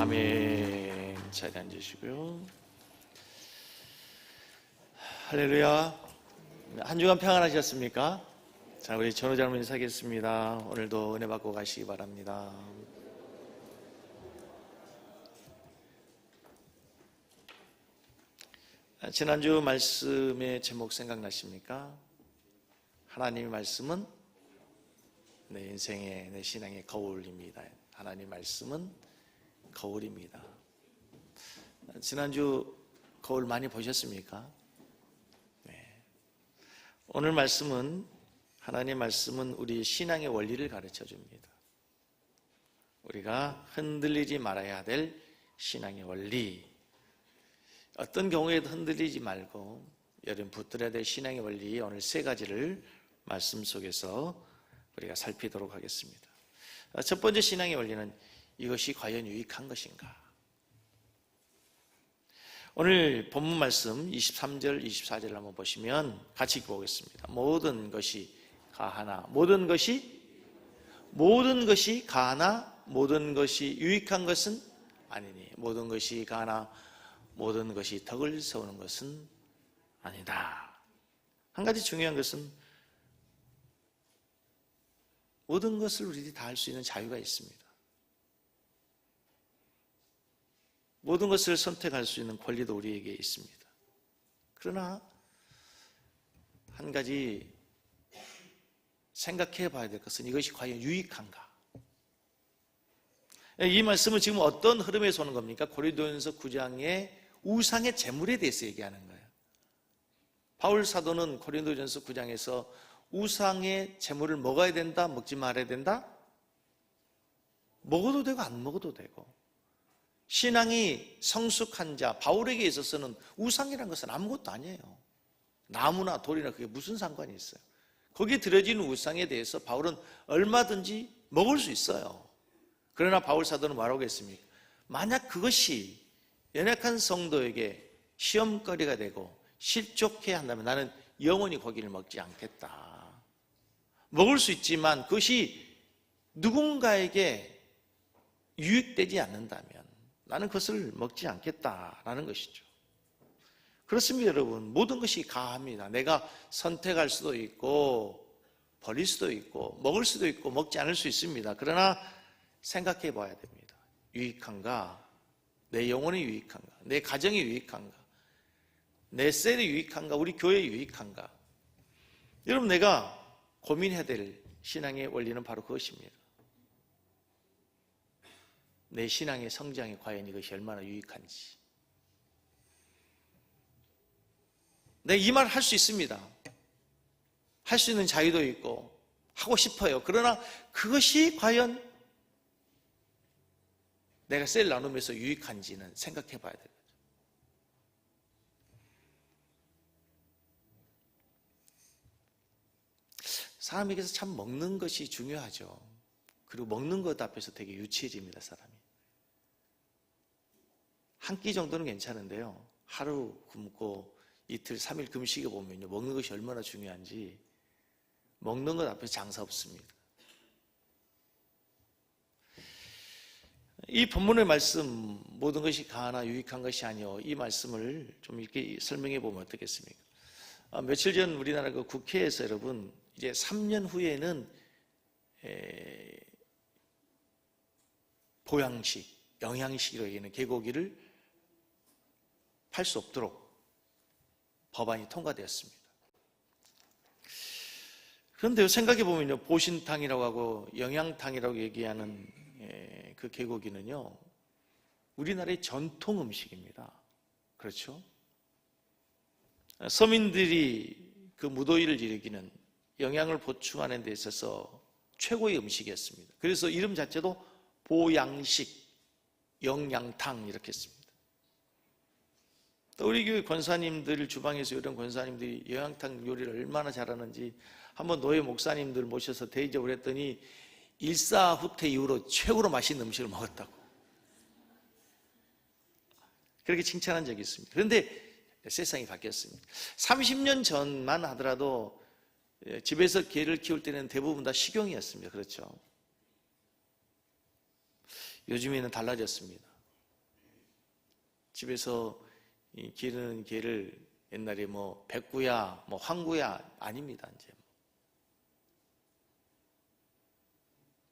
아멘. 자리에 앉으시고요. 할렐루야. 한 주간 평안하셨습니까? 자, 우리 전우장님 인사하겠습니다. 오늘도 은혜 받고 가시기 바랍니다. 지난주 말씀의 제목 생각나십니까? 하나님의 말씀은 내 인생의, 내 신앙의 거울입니다. 하나님의 말씀은 거울입니다. 지난주 거울 많이 보셨습니까? 네. 오늘 말씀은, 하나님의 말씀은 우리 신앙의 원리를 가르쳐 줍니다. 우리가 흔들리지 말아야 될 신앙의 원리, 어떤 경우에도 흔들리지 말고 여러분 붙들어야 될 신앙의 원리, 오늘 세 가지를 말씀 속에서 우리가 살피도록 하겠습니다. 첫 번째 신앙의 원리는 이것이 과연 유익한 것인가? 오늘 본문 말씀 23절, 24절을 한번 보시면 같이 읽어보겠습니다. 모든 것이 가하나, 모든 것이 가하나, 모든 것이 유익한 것은 아니니, 모든 것이 가하나 모든 것이 덕을 세우는 것은 아니다. 한 가지 중요한 것은 모든 것을 우리들이 다 할 수 있는 자유가 있습니다. 모든 것을 선택할 수 있는 권리도 우리에게 있습니다. 그러나 한 가지 생각해 봐야 될 것은 이것이 과연 유익한가? 이 말씀은 지금 어떤 흐름에서 오는 겁니까? 고린도전서 9장의 우상의 재물에 대해서 얘기하는 거예요. 바울 사도는 고린도전서 9장에서 우상의 재물을 먹어야 된다, 먹지 말아야 된다? 먹어도 되고 안 먹어도 되고, 신앙이 성숙한 자 바울에게 있어서는 우상이라는 것은 아무것도 아니에요. 나무나 돌이나 그게 무슨 상관이 있어요? 거기에 들여지는 우상에 대해서 바울은 얼마든지 먹을 수 있어요. 그러나 바울 사도는 뭐라고 했습니까? 만약 그것이 연약한 성도에게 시험거리가 되고 실족해 한다면 나는 영원히 고기를 먹지 않겠다. 먹을 수 있지만 그것이 누군가에게 유익되지 않는다면 나는 그것을 먹지 않겠다라는 것이죠. 그렇습니다, 여러분. 모든 것이 가합니다. 내가 선택할 수도 있고 버릴 수도 있고 먹을 수도 있고 먹지 않을 수 있습니다. 그러나 생각해 봐야 됩니다. 유익한가? 내 영혼이 유익한가? 내 가정이 유익한가? 내 셀이 유익한가? 우리 교회에 유익한가? 여러분, 내가 고민해야 될 신앙의 원리는 바로 그것입니다. 내 신앙의 성장에 과연 이것이 얼마나 유익한지. 내가 이 말 할 수 있습니다. 할 수 있는 자유도 있고 하고 싶어요. 그러나 그것이 과연 내가 셀 나누면서 유익한지는 생각해 봐야 돼요. 사람에게서 참 먹는 것이 중요하죠. 그리고 먹는 것 앞에서 되게 유치해집니다, 사람이. 한 끼 정도는 괜찮은데요. 하루 굶고 이틀, 3일 금식에 보면요. 먹는 것이 얼마나 중요한지 먹는 것 앞에서 장사 없습니다. 이 본문의 말씀, 모든 것이 가하나 유익한 것이 아니요, 이 말씀을 좀 이렇게 설명해 보면 어떻겠습니까? 며칠 전 우리나라 그 국회에서 여러분 이제 3년 후에는 보양식, 영양식이라고 얘기하는 개고기를 팔 수 없도록 법안이 통과되었습니다. 그런데 생각해 보면요, 보신탕이라고 하고 영양탕이라고 얘기하는 그 개고기는요, 우리나라의 전통 음식입니다. 그렇죠? 서민들이 그 무더위를 즐기는 영양을 보충하는 데 있어서 최고의 음식이었습니다. 그래서 이름 자체도 보양식, 영양탕 이렇게 했습니다. 또 우리 교회 권사님들, 주방에서 요리하는 권사님들이 영양탕 요리를 얼마나 잘하는지 한번 노예 목사님들 모셔서 대접을 했더니 일사후퇴 이후로 최고로 맛있는 음식을 먹었다고 그렇게 칭찬한 적이 있습니다. 그런데 세상이 바뀌었습니다. 30년 전만 하더라도 집에서 개를 키울 때는 대부분 다 식용이었습니다. 그렇죠? 요즘에는 달라졌습니다. 집에서 기르는 개를 옛날에 뭐 백구야, 뭐 황구야 아닙니다. 이제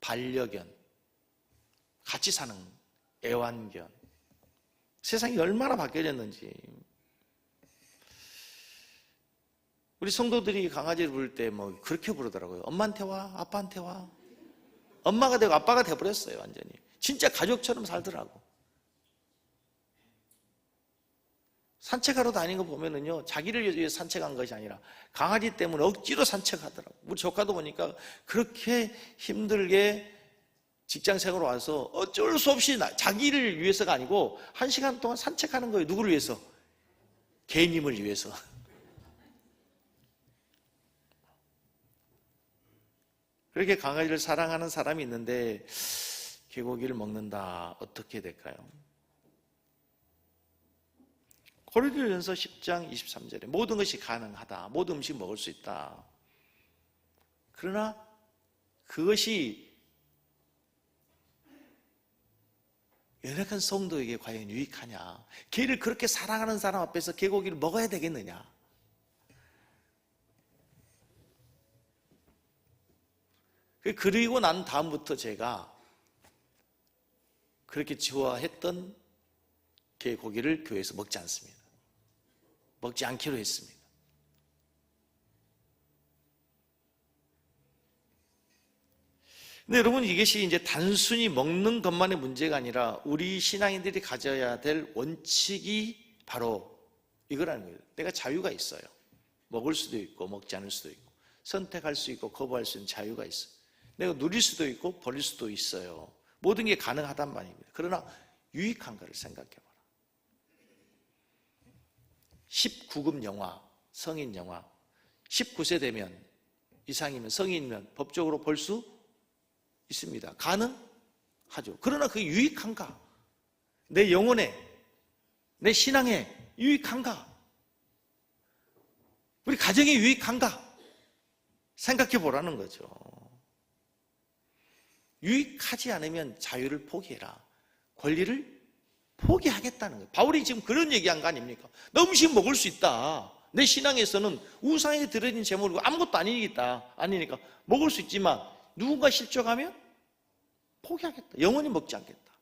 반려견, 같이 사는 애완견. 세상이 얼마나 바뀌어졌는지. 우리 성도들이 강아지를 부를 때 뭐 그렇게 부르더라고요. 엄마한테 와, 아빠한테 와. 엄마가 되고 아빠가 돼버렸어요, 완전히. 진짜 가족처럼 살더라고. 산책하러 다니는 거 보면은요, 자기를 위해 산책한 것이 아니라 강아지 때문에 억지로 산책하더라고. 우리 조카도 보니까 그렇게 힘들게 직장 생활로 와서 어쩔 수 없이 자기를 위해서가 아니고 1시간 동안 산책하는 거예요. 누구를 위해서? 개님을 위해서. 그렇게 강아지를 사랑하는 사람이 있는데 개고기를 먹는다. 어떻게 될까요? 고린도전서 10장 23절에 모든 것이 가능하다. 모든 음식 먹을 수 있다. 그러나 그것이 연약한 성도에게 과연 유익하냐? 개를 그렇게 사랑하는 사람 앞에서 개고기를 먹어야 되겠느냐? 그리고 난 다음부터 제가 그렇게 좋아했던 개고기를 교회에서 먹지 않습니다. 먹지 않기로 했습니다. 근데 여러분, 이것이 이제 단순히 먹는 것만의 문제가 아니라 우리 신앙인들이 가져야 될 원칙이 바로 이거라는 거예요. 내가 자유가 있어요. 먹을 수도 있고 먹지 않을 수도 있고 선택할 수 있고 거부할 수 있는 자유가 있어요. 내가 누릴 수도 있고 버릴 수도 있어요. 모든 게 가능하단 말입니다. 그러나 유익한가를 생각해봐라. 19금 영화, 성인 영화, 19세 되면 이상이면 성인이면 법적으로 볼 수 있습니다. 가능하죠. 그러나 그게 유익한가? 내 영혼에, 내 신앙에 유익한가? 우리 가정에 유익한가? 생각해 보라는 거죠. 유익하지 않으면 자유를 포기해라. 권리를 포기하겠다는 거예요. 바울이 지금 그런 얘기한 거 아닙니까? 나 음식 먹을 수 있다. 내 신앙에서는 우상에 들어진 제물이고 아무것도 아니니까 먹을 수 있지만 누군가 실족하면 포기하겠다. 영원히 먹지 않겠다.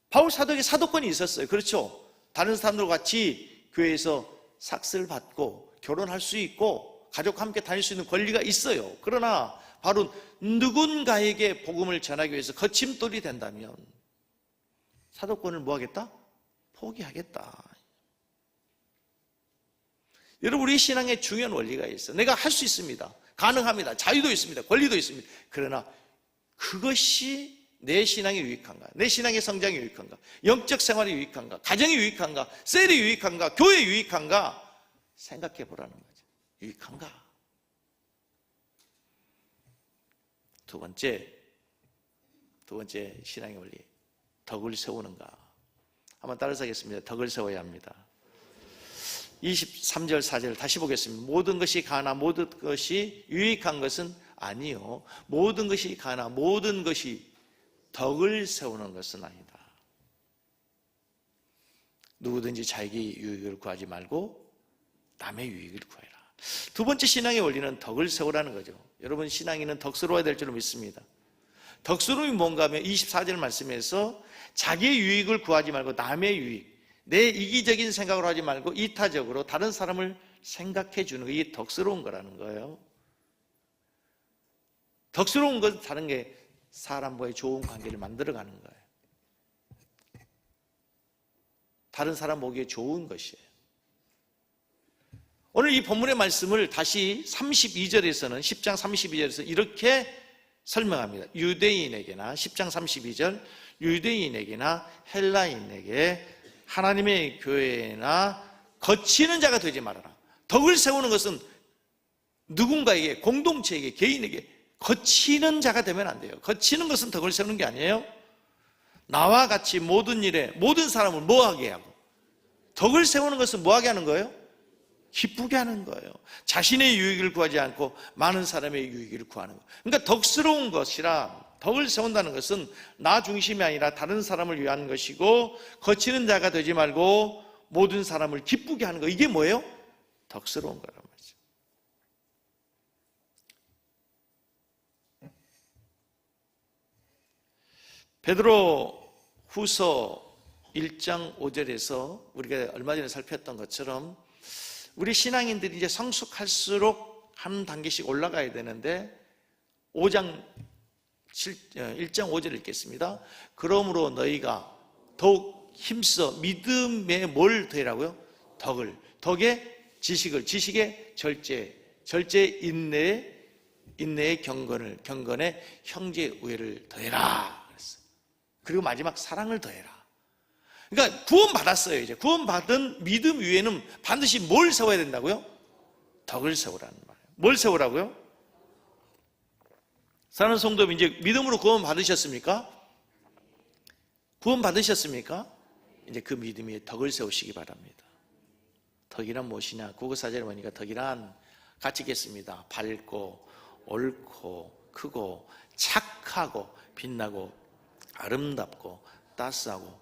바울 사도에게 사도권이 있었어요. 그렇죠? 다른 사람들과 같이 교회에서 삭스를 받고 결혼할 수 있고 가족과 함께 다닐 수 있는 권리가 있어요. 그러나 바로 누군가에게 복음을 전하기 위해서 거침돌이 된다면 사도권을 뭐 하겠다? 포기하겠다. 여러분, 우리 신앙에 중요한 원리가 있어요. 내가 할 수 있습니다. 가능합니다. 자유도 있습니다. 권리도 있습니다. 그러나 그것이 내 신앙에 유익한가? 내 신앙의 성장에 유익한가? 영적 생활에 유익한가? 가정에 유익한가? 셀에 유익한가? 교회에 유익한가? 생각해 보라는 거죠. 유익한가? 두 번째 신앙의 원리, 덕을 세우는가? 한번 따라서 하겠습니다. 덕을 세워야 합니다. 23절 4절 다시 보겠습니다. 모든 것이 가나 모든 것이 유익한 것은 아니요, 모든 것이 가나 모든 것이 덕을 세우는 것은 아니다. 누구든지 자기 유익을 구하지 말고 남의 유익을 구해라. 두 번째 신앙의 원리는 덕을 세우라는 거죠. 여러분, 신앙인은 덕스러워야 될 줄 믿습니다. 덕스러움이 뭔가 하면 24절 말씀에서 자기의 유익을 구하지 말고 남의 유익, 내 이기적인 생각으로 하지 말고 이타적으로 다른 사람을 생각해 주는 게 이게 덕스러운 거라는 거예요. 덕스러운 것은 다른 게 사람과의 좋은 관계를 만들어가는 거예요. 다른 사람 보기에 좋은 것이에요. 오늘 이 본문의 말씀을 다시 32절에서는 10장 32절에서 이렇게 설명합니다. 유대인에게나 10장 32절 유대인에게나 헬라인에게 하나님의 교회나 거치는 자가 되지 말아라. 덕을 세우는 것은 누군가에게, 공동체에게, 개인에게 거치는 자가 되면 안 돼요. 거치는 것은 덕을 세우는 게 아니에요. 나와 같이 모든 일에 모든 사람을 뭐하게 하고, 덕을 세우는 것은 뭐하게 하는 거예요? 기쁘게 하는 거예요. 자신의 유익을 구하지 않고 많은 사람의 유익을 구하는 거예요. 그러니까 덕스러운 것이라 덕을 세운다는 것은 나 중심이 아니라 다른 사람을 위한 것이고 거치는 자가 되지 말고 모든 사람을 기쁘게 하는 거. 이게 뭐예요? 덕스러운 거란 말이죠. 베드로 후서 1장 5절에서 우리가 얼마 전에 살폈던 것처럼 우리 신앙인들이 이제 성숙할수록 한 단계씩 올라가야 되는데 1장 5절 읽겠습니다. 그러므로 너희가 더욱 힘써 믿음에 뭘 더하라고요? 덕을, 덕에 지식을, 지식에 절제, 절제 인내에, 인내에 경건을, 경건에 형제 우애를 더해라 그랬어요. 그리고 마지막 사랑을 더해라. 그러니까 구원받았어요. 이제 구원받은 믿음 위에는 반드시 뭘 세워야 된다고요? 덕을 세우라는 말이에요. 뭘 세우라고요? 사랑하는 성도님, 이제 믿음으로 구원받으셨습니까? 구원받으셨습니까? 이제 그 믿음 위에 덕을 세우시기 바랍니다. 덕이란 무엇이냐? 국어사전에 보니까 덕이란 같이 읽겠습니다. 밝고 옳고 크고 착하고 빛나고 아름답고 따스하고,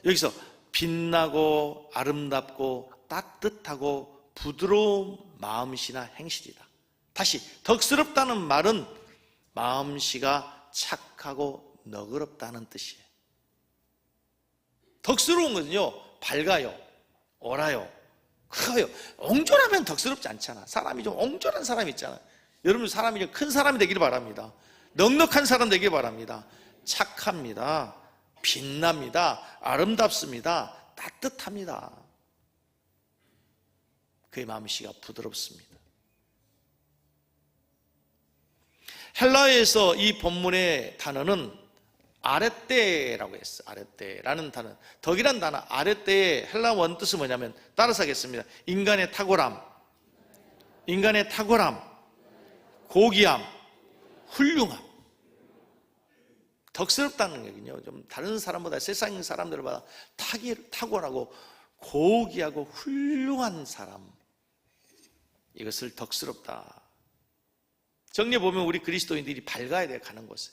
여기서 빛나고 아름답고 따뜻하고 부드러운 마음씨나 행실이다. 다시, 덕스럽다는 말은 마음씨가 착하고 너그럽다는 뜻이에요. 덕스러운 것은요, 밝아요, 옳아요, 커요. 옹졸하면 덕스럽지 않잖아. 사람이 좀 옹졸한 사람 있잖아. 여러분, 사람이 좀 큰 사람이 되기를 바랍니다. 넉넉한 사람 되기를 바랍니다. 착합니다. 빛납니다. 아름답습니다. 따뜻합니다. 그의 마음씨가 부드럽습니다. 헬라어에서 이 본문의 단어는 아레떼라고 했어요. 아레떼라는 단어. 덕이란 단어, 아레떼의 헬라 원뜻은 뭐냐면, 따라서 하겠습니다. 인간의 탁월함, 인간의 탁월함, 고귀함, 훌륭함. 덕스럽다는 얘기는요, 좀 다른 사람보다, 세상 사람들보다 탁월하고 고귀하고 훌륭한 사람, 이것을 덕스럽다. 정리해 보면 우리 그리스도인들이 밝아야 돼. 가는 곳에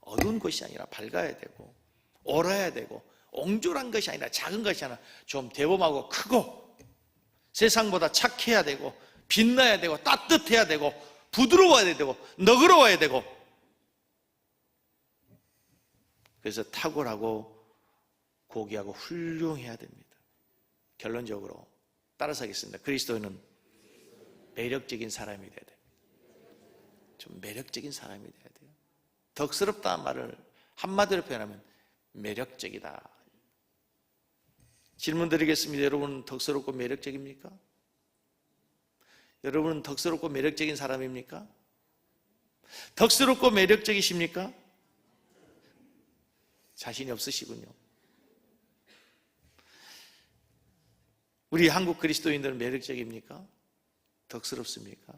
어두운 것이 아니라 밝아야 되고, 옳아야 되고, 옹졸한 것이 아니라 작은 것이 아니라 좀 대범하고 크고, 세상보다 착해야 되고, 빛나야 되고, 따뜻해야 되고, 부드러워야 되고, 너그러워야 되고. 그래서 탁월하고 고귀하고 훌륭해야 됩니다. 결론적으로 따라서 하겠습니다. 그리스도인은 매력적인 사람이 돼야 돼요. 좀 매력적인 사람이 돼야 돼요. 덕스럽다는 말을 한마디로 표현하면 매력적이다. 질문 드리겠습니다. 여러분은 덕스럽고 매력적입니까? 여러분은 덕스럽고 매력적인 사람입니까? 덕스럽고 매력적이십니까? 자신이 없으시군요. 우리 한국 그리스도인들은 매력적입니까? 덕스럽습니까?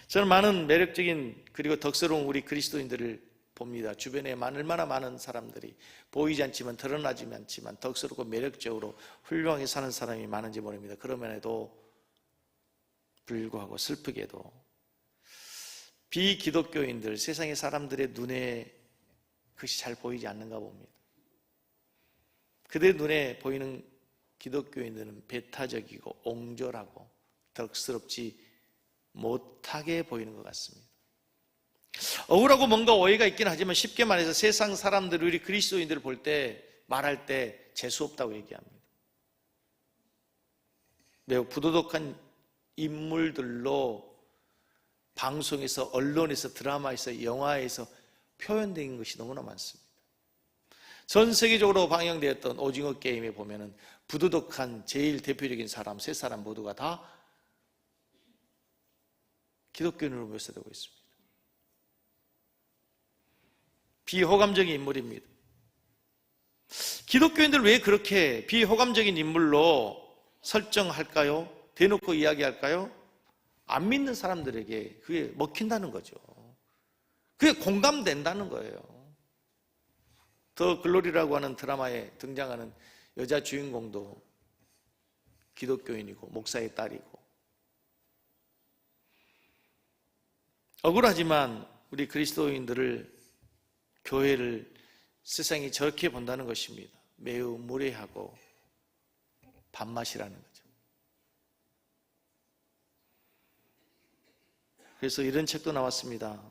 저는 많은 매력적인 그리고 덕스러운 우리 그리스도인들을 봅니다. 주변에 얼마나 많은 사람들이 보이지 않지만, 드러나지 않지만 덕스럽고 매력적으로 훌륭하게 사는 사람이 많은지 모릅니다. 그럼에도 불구하고 슬프게도 비기독교인들, 세상의 사람들의 눈에 그것이 잘 보이지 않는가 봅니다. 그들 눈에 보이는 기독교인들은 배타적이고 옹졸하고 덕스럽지 못하게 보이는 것 같습니다. 억울하고 뭔가 오해가 있긴 하지만, 쉽게 말해서 세상 사람들이 우리 그리스도인들을 볼 때, 말할 때 재수없다고 얘기합니다. 매우 부도덕한 인물들로 방송에서, 언론에서, 드라마에서, 영화에서 표현된 것이 너무나 많습니다. 전 세계적으로 방영되었던 오징어 게임에 보면은 부도덕한 제일 대표적인 사람, 세 사람 모두가 다 기독교인으로 묘사되고 있습니다. 비호감적인 인물입니다. 기독교인들 왜 그렇게 비호감적인 인물로 설정할까요? 대놓고 이야기할까요? 안 믿는 사람들에게 그게 먹힌다는 거죠. 그게 공감된다는 거예요. 더 글로리라고 하는 드라마에 등장하는 여자 주인공도 기독교인이고 목사의 딸이고, 억울하지만 우리 그리스도인들을, 교회를 세상이 저렇게 본다는 것입니다. 매우 무례하고 밥맛이라는 거죠. 그래서 이런 책도 나왔습니다.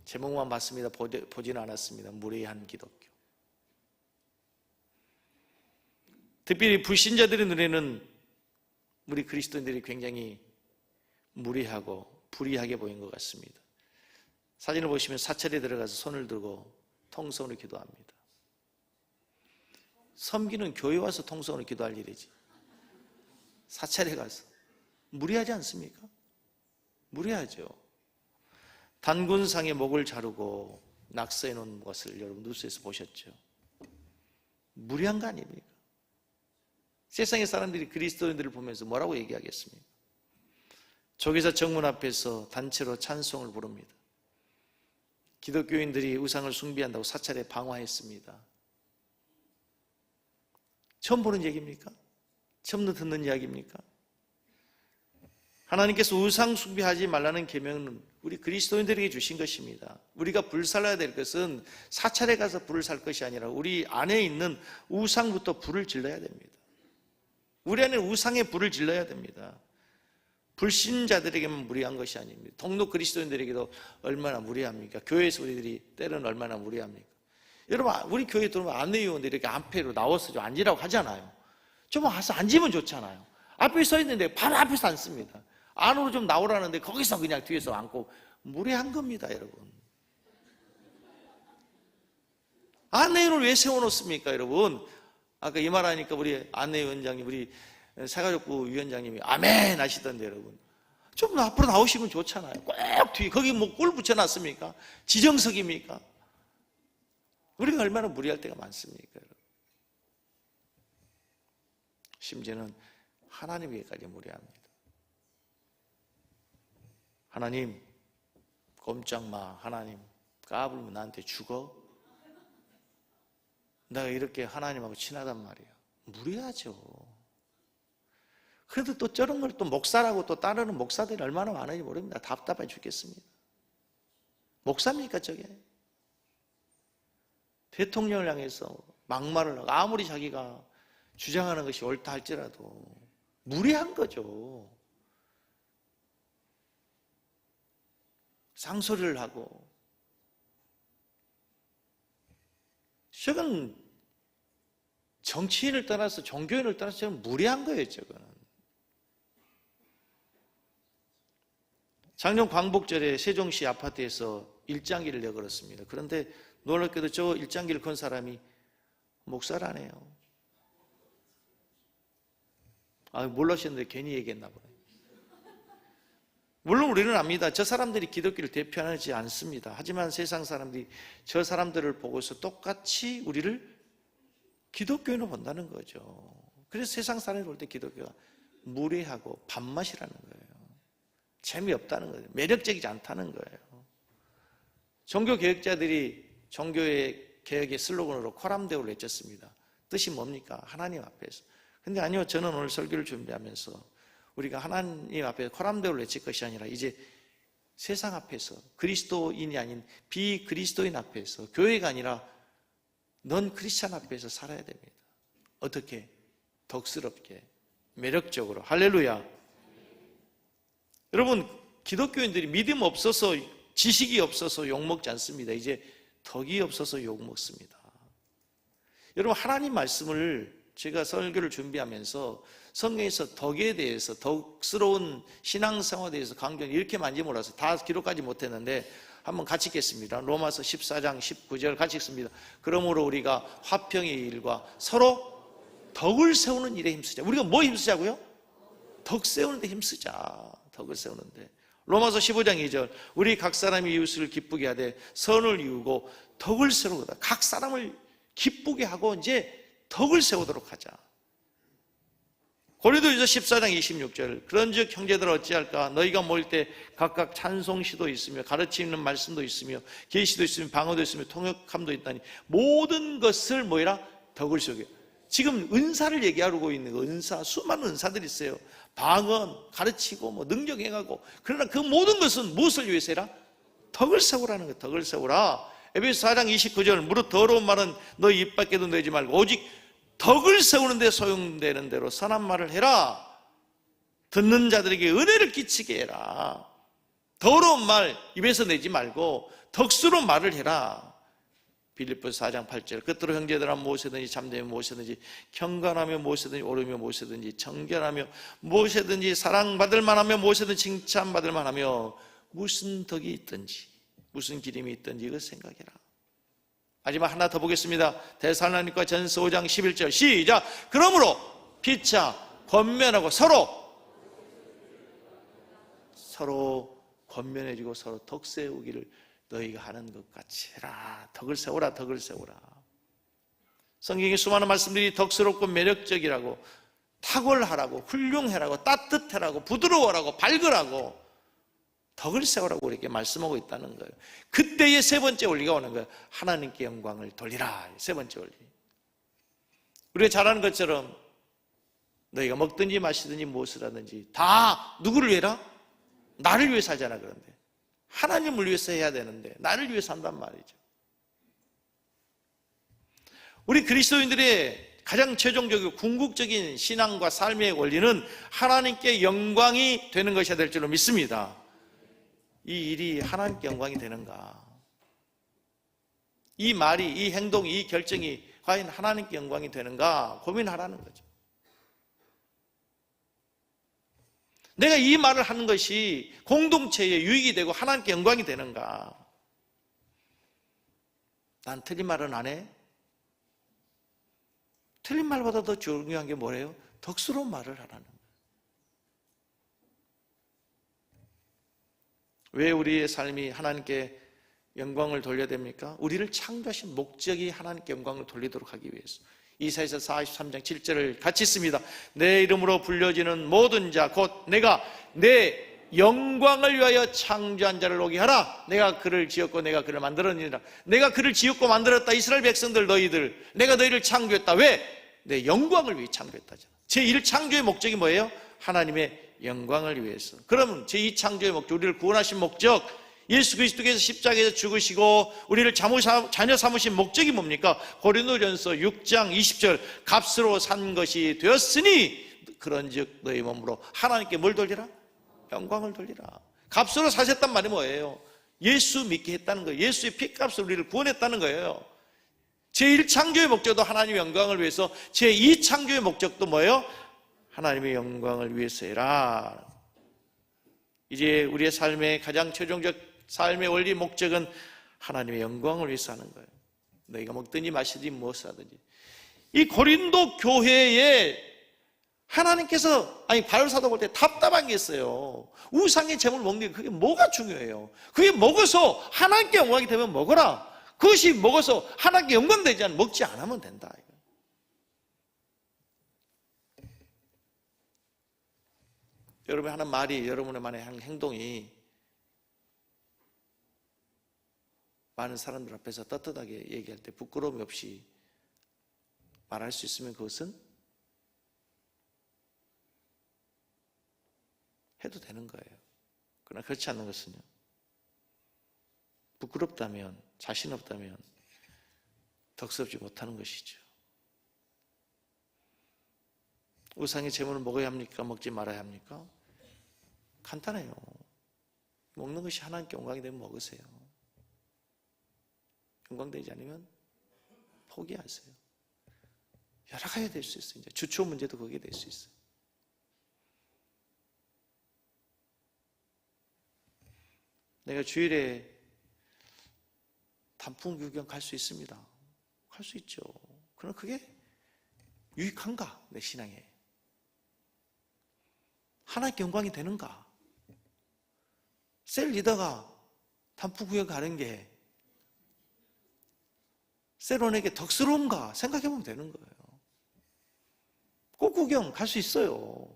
제목만 봤습니다. 보지는 않았습니다. 무례한 기독교. 특별히 불신자들의 눈에는 우리 그리스도인들이 굉장히 무례하고 불의하게 보인 것 같습니다. 사진을 보시면 사찰에 들어가서 손을 들고 통성으로 기도합니다. 섬기는 교회 와서 통성으로 기도할 일이지, 사찰에 가서. 무례하지 않습니까? 무례하죠. 단군상의 목을 자르고 낙서해 놓은 것을 여러분 뉴스에서 보셨죠? 무례한 거 아닙니까? 세상의 사람들이 그리스도인들을 보면서 뭐라고 얘기하겠습니까? 조계사 정문 앞에서 단체로 찬송을 부릅니다. 기독교인들이 우상을 숭배한다고 사찰에 방화했습니다. 처음 보는 얘기입니까? 처음 듣는 이야기입니까? 하나님께서 우상 숭배하지 말라는 계명은 우리 그리스도인들에게 주신 것입니다. 우리가 불살라야 될 것은 사찰에 가서 불을 살 것이 아니라 우리 안에 있는 우상부터 불을 질러야 됩니다. 우리 안에 우상에 불을 질러야 됩니다. 불신자들에게만 무례한 것이 아닙니다. 통로 그리스도인들에게도 얼마나 무례합니까? 교회에서 우리들이 때로는 얼마나 무례합니까? 여러분, 우리 교회에 들어오면 안내위원들이 이렇게 앞에로 나와서 좀 앉으라고 하잖아요. 좀 와서 앉으면 좋잖아요. 앞에 서 있는데 바로 앞에서 앉습니다. 안으로 좀 나오라는데 거기서 그냥 뒤에서 앉고. 무례한 겁니다, 여러분. 안내위원을 왜 세워놓습니까, 여러분? 아까 이 말하니까 우리 안내위원장님, 우리 사가족부 위원장님이 아멘 하시던데, 여러분. 좀 앞으로 나오시면 좋잖아요. 꼭 뒤에. 거기 뭐 꼴 붙여놨습니까? 지정석입니까? 우리가 얼마나 무례할 때가 많습니까, 여러분? 심지어는 하나님에게까지 무례합니다. 하나님, 꼼짝 마. 하나님, 까불면 나한테 죽어? 내가 이렇게 하나님하고 친하단 말이야. 무례하죠. 그래도 또 저런 걸 또 목사라고 또 따르는 목사들이 얼마나 많은지 모릅니다. 답답해 죽겠습니다. 목사입니까, 저게? 대통령을 향해서 막말을 하고 아무리 자기가 주장하는 것이 옳다 할지라도 무례한 거죠. 상소리를 하고. 저건 정치인을 떠나서 종교인을 떠나서 저건 무례한 거예요, 저거는. 작년 광복절에 세종시 아파트에서 일장기를 내걸었습니다. 그런데 놀랍게도 저 일장기를 건 사람이 목사라네요. 몰라셨는데 괜히 얘기했나 보네. 물론 우리는 압니다. 저 사람들이 기독교를 대표하지 않습니다. 하지만 세상 사람들이 저 사람들을 보고서 똑같이 우리를 기독교인으로 본다는 거죠. 그래서 세상 사람이 볼 때 기독교가 무례하고 밥맛이라는 거예요. 재미없다는 거예요. 매력적이지 않다는 거예요. 종교개혁자들이 종교의 개혁의 슬로건으로 코람데오를 외쳤습니다. 뜻이 뭡니까? 하나님 앞에서. 근데 아니요, 저는 오늘 설교를 준비하면서 우리가 하나님 앞에 코람데오를 외칠 것이 아니라 이제 세상 앞에서, 그리스도인이 아닌 비그리스도인 앞에서, 교회가 아니라 넌 크리스찬 앞에서 살아야 됩니다. 어떻게? 덕스럽게, 매력적으로. 할렐루야. 여러분, 기독교인들이 믿음 없어서, 지식이 없어서 욕먹지 않습니다. 이제 덕이 없어서 욕먹습니다. 여러분, 하나님 말씀을 제가 설교를 준비하면서 성경에서 덕에 대해서, 덕스러운 신앙생활에 대해서 강조는 이렇게 많이 몰라서 다 기록하지 못했는데 한번 같이 읽겠습니다. 로마서 14장 19절 같이 읽습니다. 그러므로 우리가 화평의 일과 서로 덕을 세우는 일에 힘쓰자. 우리가 뭐 힘쓰자고요? 덕 세우는 데 힘쓰자. 덕을 세우는데. 로마서 15장 2절 우리 각 사람이 이웃을 기쁘게 하되 선을 이루고 덕을 세우다. 각 사람을 기쁘게 하고 이제 덕을 세우도록 하자. 고린도후서 14장 26절 그런즉 형제들 어찌할까 너희가 모일 때 각각 찬송시도 있으며 가르치는 말씀도 있으며 계시도 있으며 방언도 있으며 통역함도 있다니 모든 것을 뭐해라? 덕을 세우게. 지금 은사를 얘기하고 있는 거, 은사, 수많은 은사들이 있어요. 방언, 가르치고 뭐 능력 행하고. 그러나 그 모든 것은 무엇을 위해서 해라? 덕을 세우라는 거예요. 덕을 세우라. 에베소 4장 29절 무릇 더러운 말은 너 입 밖에도 내지 말고 오직 덕을 세우는 데 소용되는 대로 선한 말을 해라. 듣는 자들에게 은혜를 끼치게 해라. 더러운 말 입에서 내지 말고 덕수로 말을 해라. 빌립보서 4장 8절 끝으로 형제들아 무엇이든지 잠되며 무엇이든지 경건하며 무엇이든지 오르며 무엇이든지 정결하며 무엇이든지 사랑받을 만하며 무엇이든지 칭찬받을 만하며 무슨 덕이 있든지 무슨 기림이 있든지 이걸 생각해라. 마지막 하나 더 보겠습니다. 데살로니가 전서 5장 11절 시작. 그러므로 피차 권면하고 서로 권면해주고 서로 덕 세우기를 너희가 하는 것 같이 해라. 덕을 세우라. 덕을 세우라. 성경의 수많은 말씀들이 덕스럽고 매력적이라고 탁월하라고 훌륭해라고 따뜻해라고 부드러워라고 밝으라고 덕을 세우라고 이렇게 말씀하고 있다는 거예요. 그때의 세 번째 원리가 오는 거예요. 하나님께 영광을 돌리라. 세 번째 원리. 우리가 잘 아는 것처럼 너희가 먹든지 마시든지 무엇을 하든지 다 누구를 위해라? 나를 위해 살잖아. 그런데 하나님을 위해서 해야 되는데 나를 위해서 한단 말이죠. 우리 그리스도인들의 가장 최종적이고 궁극적인 신앙과 삶의 원리는 하나님께 영광이 되는 것이 될 줄로 믿습니다. 이 일이 하나님께 영광이 되는가? 이 말이, 이 행동이, 이 결정이 과연 하나님께 영광이 되는가? 고민하라는 거죠. 내가 이 말을 하는 것이 공동체에 유익이 되고 하나님께 영광이 되는가? 난 틀린 말은 안 해? 틀린 말보다 더 중요한 게 뭐래요? 덕스러운 말을 하라는 거예요. 왜 우리의 삶이 하나님께 영광을 돌려야 됩니까? 우리를 창조하신 목적이 하나님께 영광을 돌리도록 하기 위해서. 이사야서 43장 7절을 같이 씁니다. 내 이름으로 불려지는 모든 자 곧 내가 내 영광을 위하여 창조한 자를 오게 하라. 내가 그를 지었고 내가 그를 만들었느니라. 내가 그를 지었고 만들었다. 이스라엘 백성들 너희들 내가 너희를 창조했다. 왜? 내 영광을 위해 창조했다잖아. 제1 창조의 목적이 뭐예요? 하나님의 영광을 위해서. 그러면 제2 창조의 목적, 우리를 구원하신 목적, 예수 그리스도께서 십자가에서 죽으시고 우리를 자녀 삼으신 목적이 뭡니까? 고린도전서 6장 20절 값으로 산 것이 되었으니 그런즉 너희 몸으로 하나님께 뭘 돌리라? 영광을 돌리라. 값으로 사셨단 말이 뭐예요? 예수 믿게 했다는 거예요. 예수의 피값으로 우리를 구원했다는 거예요. 제1창조의 목적도 하나님의 영광을 위해서, 제2창조의 목적도 뭐예요? 하나님의 영광을 위해서 해라. 이제 우리의 삶의 가장 최종적 삶의 원리 목적은 하나님의 영광을 위해서 하는 거예요. 너희가 먹든지 마시든지 무엇을 하든지. 이 고린도 교회에 하나님께서, 바울사도 볼 때 답답한 게 있어요. 우상의 제물 먹는 게 그게 뭐가 중요해요? 그게 먹어서 하나님께 영광이 되면 먹어라. 그것이 먹어서 하나님께 영광 되지 않으면 먹지 않으면 된다. 여러분이 하는 말이, 여러분의 행동이 많은 사람들 앞에서 떳떳하게 얘기할 때 부끄러움이 없이 말할 수 있으면 그것은 해도 되는 거예요. 그러나 그렇지 않는 것은요, 부끄럽다면, 자신 없다면 덕스럽지 못하는 것이죠. 우상의 제물을 먹어야 합니까? 먹지 말아야 합니까? 간단해요. 먹는 것이 하나님께 영광이 되면 먹으세요. 영광되지 않으면 포기하세요. 여러 가지가 될 수 있어요. 이제 주초 문제도 거기에 될 수 있어요. 내가 주일에 단풍 구경 갈 수 있습니다. 갈 수 있죠. 그럼 그게 유익한가? 내 신앙에. 하나님께 영광이 되는가? 셀 리더가 단풍 구경 가는 게 셀원에게 덕스러운가? 생각해보면 되는 거예요. 꽃 구경 갈 수 있어요.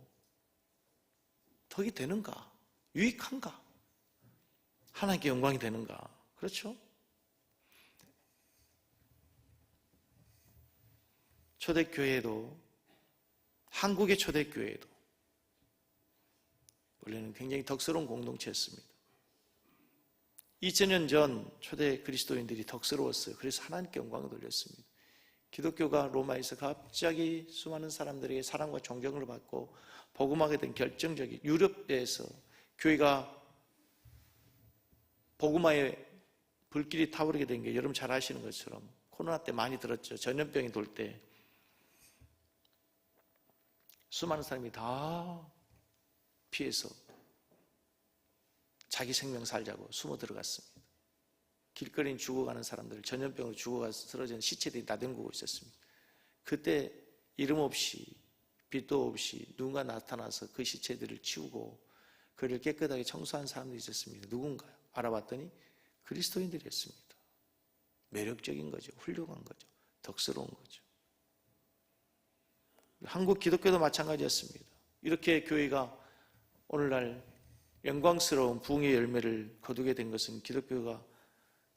덕이 되는가? 유익한가? 하나님께 영광이 되는가? 그렇죠? 초대교회도, 한국의 초대교회도 원래는 굉장히 덕스러운 공동체였습니다. 2000년 전 초대 그리스도인들이 덕스러웠어요. 그래서 하나님께 영광을 돌렸습니다. 기독교가 로마에서 갑자기 수많은 사람들에게 사랑과 존경을 받고 복음하게 된 결정적인, 유럽에서 교회가 복음화의 불길이 타오르게 된 게 여러분 잘 아시는 것처럼 코로나 때 많이 들었죠. 전염병이 돌 때 수많은 사람이 다 피해서 자기 생명 살자고 숨어 들어갔습니다. 길거리에 죽어가는 사람들, 전염병으로 죽어가 쓰러진 시체들이 나뒹구고 있었습니다. 그때 이름 없이 빛도 없이 누군가 나타나서 그 시체들을 치우고 그를 깨끗하게 청소한 사람들이 있었습니다. 누군가요? 알아봤더니 그리스도인들이었습니다. 매력적인 거죠. 훌륭한 거죠. 덕스러운 거죠. 한국 기독교도 마찬가지였습니다. 이렇게 교회가 오늘날 영광스러운 부흥의 열매를 거두게 된 것은 기독교가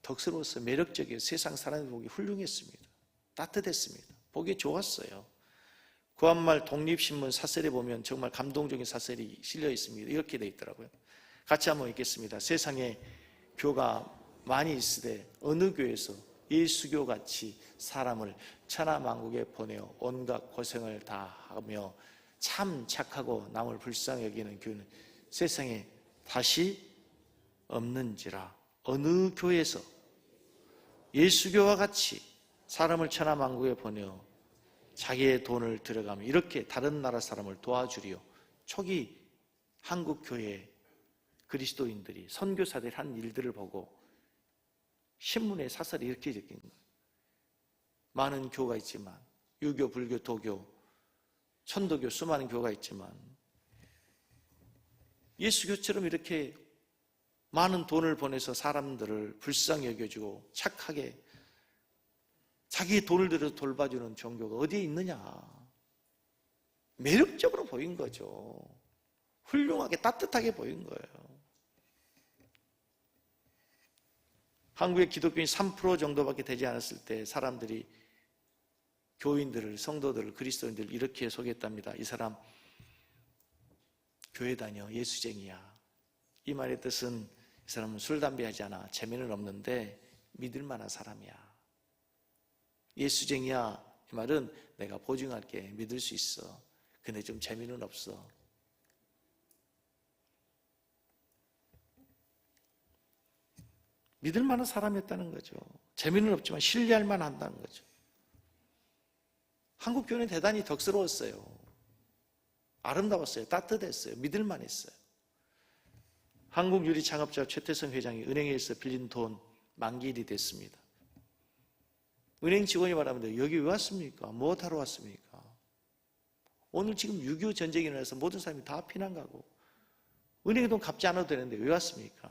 덕스러워서 매력적이어서 세상 사람이 보기 훌륭했습니다. 따뜻했습니다. 보기 좋았어요. 구한말 독립신문 사설에 보면 정말 감동적인 사설이 실려 있습니다. 이렇게 되어 있더라고요. 같이 한번 읽겠습니다. 세상에 교가 많이 있으되 어느 교회에서 예수교 같이 사람을 천하만국에 보내어 온갖 고생을 다하며 참 착하고 남을 불쌍히 여기는 교회는 세상에 다시 없는지라. 어느 교회에서 예수교와 같이 사람을 천하만국에 보내어 자기의 돈을 들여가며 이렇게 다른 나라 사람을 도와주리요. 초기 한국 교회 그리스도인들이 선교사들이 한 일들을 보고 신문에 사설이 이렇게 적힌 거예요. 많은 교가 있지만 유교, 불교, 도교, 천도교 수많은 교가 있지만 예수교처럼 이렇게 많은 돈을 보내서 사람들을 불쌍히 여겨주고 착하게 자기의 돈을 들여서 돌봐주는 종교가 어디에 있느냐. 매력적으로 보인 거죠. 훌륭하게 따뜻하게 보인 거예요. 한국의 기독교인 3% 정도밖에 되지 않았을 때 사람들이 교인들을, 성도들을, 그리스도인들을 이렇게 소개했답니다. 이 사람 교회 다녀, 예수쟁이야. 이 말의 뜻은 이 사람은 술, 담배 하지 않아. 재미는 없는데 믿을 만한 사람이야. 예수쟁이야. 이 말은 내가 보증할게. 믿을 수 있어. 근데 좀 재미는 없어. 믿을 만한 사람이었다는 거죠. 재미는 없지만 신뢰할 만한다는 거죠. 한국 교회는 대단히 덕스러웠어요. 아름다웠어요. 따뜻했어요. 믿을 만했어요. 한국유리 창업자 최태성 회장이 은행에서 빌린 돈 만기일이 됐습니다. 은행 직원이 말합니다. 여기 왜 왔습니까? 뭐 하러 왔습니까? 오늘 지금 6.25 전쟁이 일어나서 모든 사람이 다 피난 가고 은행에 돈 갚지 않아도 되는데 왜 왔습니까?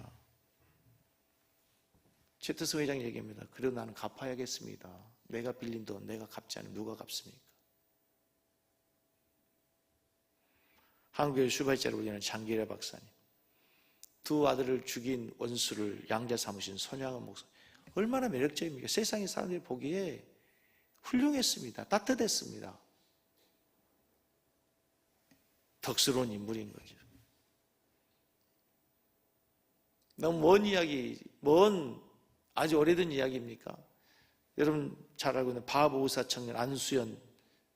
최태성 회장이 얘기합니다. 그래도 나는 갚아야겠습니다. 내가 빌린 돈 내가 갚지 않으면 누가 갚습니까? 한국의 슈바이자로 불리는 장기래 박사님, 두 아들을 죽인 원수를 양자 삼으신 손양은 목사, 얼마나 매력적입니까? 세상의 사람들이 보기에 훌륭했습니다. 따뜻했습니다. 덕스러운 인물인 거죠. 너무 먼 이야기, 아주 오래된 이야기입니까? 여러분 잘 알고 있는 바보의사 청년 안수연,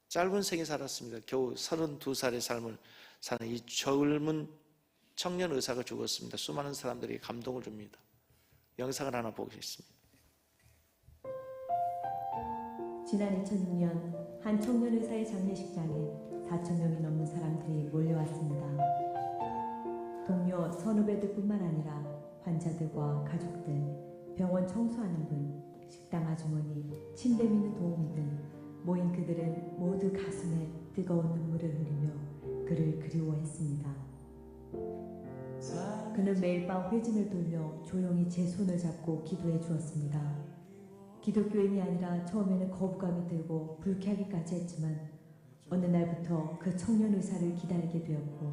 짧은 생에 살았습니다. 겨우 32살의 삶을 사는 이 젊은 청년 의사가 죽었습니다. 수많은 사람들이 감동을 줍니다. 영상을 하나 보겠습니다. 지난 2006년 한 청년 의사의 장례식장에 4,000명이 넘는 사람들이 몰려왔습니다. 동료 선후배들뿐만 아니라 환자들과 가족들, 병원 청소하는 분, 식당 아주머니, 침대 믿는 도우미 등 모인 그들은 모두 가슴에 뜨거운 눈물을 흘리며 그를 그리워했습니다. 그는 매일 밤 회진을 돌며 조용히 제 손을 잡고 기도해 주었습니다. 기독교인이 아니라 처음에는 거부감이 들고 불쾌하기까지 했지만 어느 날부터 그 청년 의사를 기다리게 되었고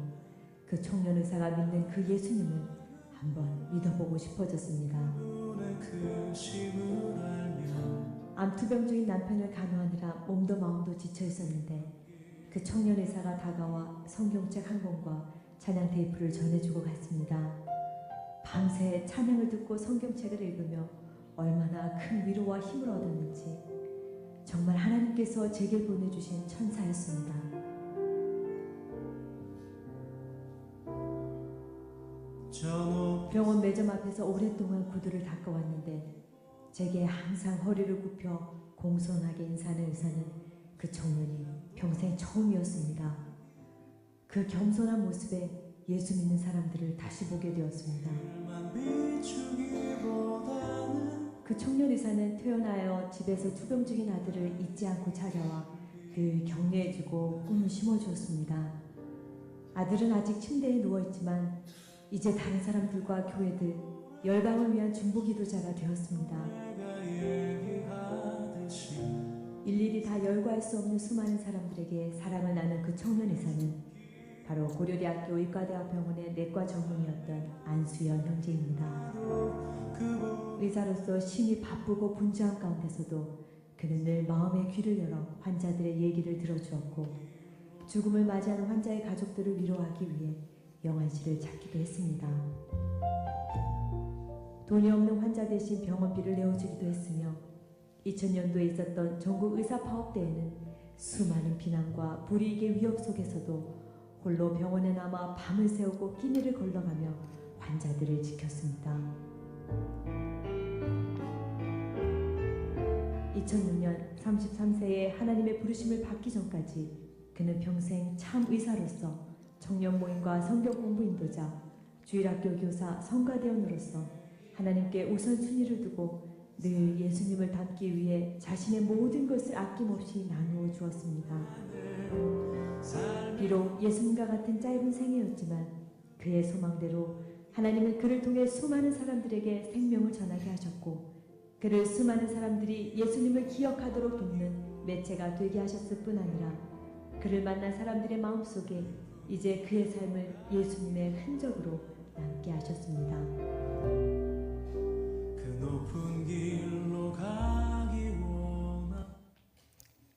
그 청년 의사가 믿는 그 예수님을 한번 믿어보고 싶어졌습니다. 암투병 중인 남편을 간호하느라 몸도 마음도 지쳐 있었는데 그 청년 의사가 다가와 성경책 한 권과 찬양 테이프를 전해주고 갔습니다. 밤새 찬양을 듣고 성경책을 읽으며 얼마나 큰 위로와 힘을 얻었는지 정말 하나님께서 제게 보내주신 천사였습니다. 병원 매점 앞에서 오랫동안 구두를 닦아왔는데 제게 항상 허리를 굽혀 공손하게 인사하는 의사는 그 청년이 평생 처음이었습니다. 그 겸손한 모습에 예수 믿는 사람들을 다시 보게 되었습니다. 그 청년 의사는 퇴원하여 집에서 투병 중인 아들을 잊지 않고 찾아와 늘 격려해주고 꿈을 심어주었습니다. 아들은 아직 침대에 누워있지만 이제 다른 사람들과 교회들, 열방을 위한 중보기도자가 되었습니다. 일일이 다 열거할 수 없는 수많은 사람들에게 사랑을 나눈 그 청년 의사는 바로 고려대학교 의과대학병원의 내과 전문의였던 안수연 형제입니다. 의사로서 심히 바쁘고 분주한 가운데서도 그는 늘 마음의 귀를 열어 환자들의 얘기를 들어주었고 죽음을 맞이하는 환자의 가족들을 위로하기 위해 영안실을 찾기도 했습니다. 돈이 없는 환자 대신 병원비를 내어주기도 했으며 2000년도에 있었던 전국 의사파업대회는 수많은 비난과 불이익의 위협 속에서도 홀로 병원에 남아 밤을 새우고 끼니를 걸러가며 환자들을 지켰습니다. 2006년 33세에 하나님의 부르심을 받기 전까지 그는 평생 참 의사로서 청년 모임과 성경 공부 인도자, 주일학교 교사, 성가대원으로서 하나님께 우선순위를 두고 늘 예수님을 닮기 위해 자신의 모든 것을 아낌없이 나누어 주었습니다. 비록 예수님과 같은 짧은 생애였지만 그의 소망대로 하나님은 그를 통해 수많은 사람들에게 생명을 전하게 하셨고 그를 수많은 사람들이 예수님을 기억하도록 돕는 매체가 되게 하셨을 뿐 아니라 그를 만난 사람들의 마음속에 이제 그의 삶을 예수님의 흔적으로 남게 하셨습니다. 그 높은 길로 가기 원하.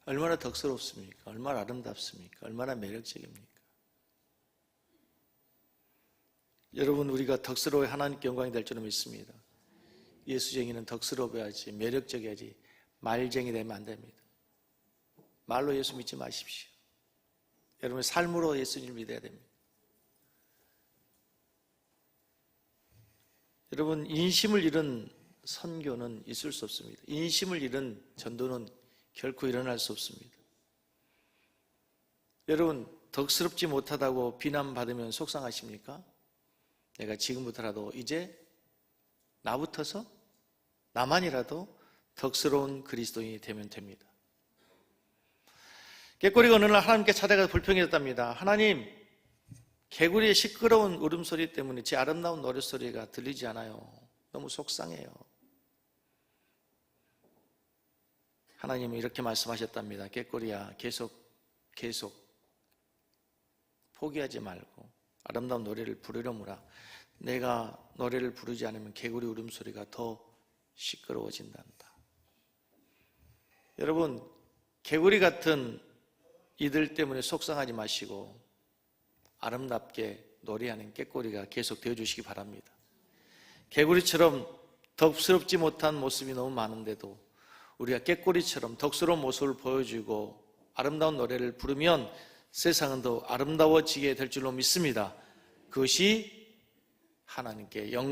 얼마나 덕스럽습니까? 얼마나 아름답습니까? 얼마나 매력적입니까? 여러분, 우리가 덕스러워 하나님께 영광이 될 줄은 믿습니다. 예수쟁이는 덕스러워야지, 매력적이야지 말쟁이 되면 안 됩니다. 말로 예수 믿지 마십시오. 여러분, 삶으로 예수님을 믿어야 됩니다. 여러분, 인심을 잃은 선교는 있을 수 없습니다. 인심을 잃은 전도는 결코 일어날 수 없습니다. 여러분, 덕스럽지 못하다고 비난받으면 속상하십니까? 내가 지금부터라도 이제 나부터서 나만이라도 덕스러운 그리스도인이 되면 됩니다. 개꼬리가 어느 날 하나님께 찾아가서 불평했답니다. 하나님, 개구리의 시끄러운 울음소리 때문에 제 아름다운 노랫소리가 들리지 않아요. 너무 속상해요. 하나님은 이렇게 말씀하셨답니다. 개꼬리야, 계속 포기하지 말고 아름다운 노래를 부르려무라. 내가 노래를 부르지 않으면 개구리 울음소리가 더 시끄러워진단다. 여러분, 개구리 같은 이들 때문에 속상하지 마시고 아름답게 노래하는 꾀꼬리가 계속 되어주시기 바랍니다. 개구리처럼 덕스럽지 못한 모습이 너무 많은데도 우리가 꾀꼬리처럼 덕스러운 모습을 보여주고 아름다운 노래를 부르면 세상은 더 아름다워지게 될 줄로 믿습니다. 그것이 하나님께